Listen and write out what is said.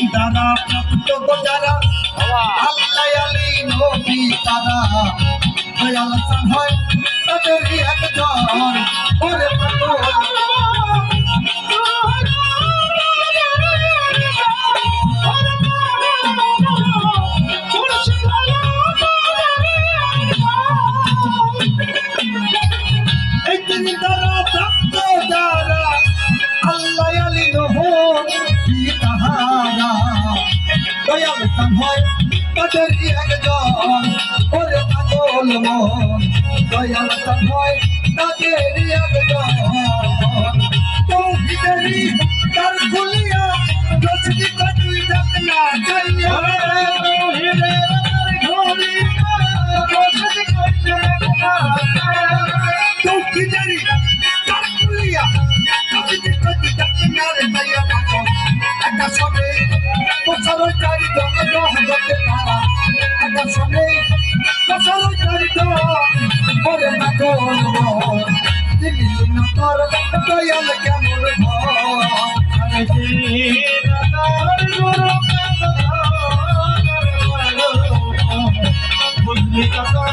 দ্বারা প্রাপ্ত যারা আল্লাহ আলী নবী তারা দয়াল চান হয় তাদেরই একজন ওরে এই তিনি দ্বারা প্রাপ্ত যারা আল্লাহ আলী নবী তাহারা দয়াল চান হয় তাদেরই একজন ওরে পাগল মন দয়াল চান হয় তাদেরই একজন তৌহিদেরই দ্বার খুলিয়া রশদি কতুই ডাকনা চাইয়া তৌহিদের দ্বার খুলিয়া রশদি কতুই ডাকনা তৌহিদেরই দ্বার খুলিয়া রশদি কতুই ডাকনা চাইয়া পাগল একটা সবে বছর চারি জগতে তারা একটা সবে বছর চারি ওরে পাগল মন দিলি না তোর দয়াল কেমন বুঝলি কথা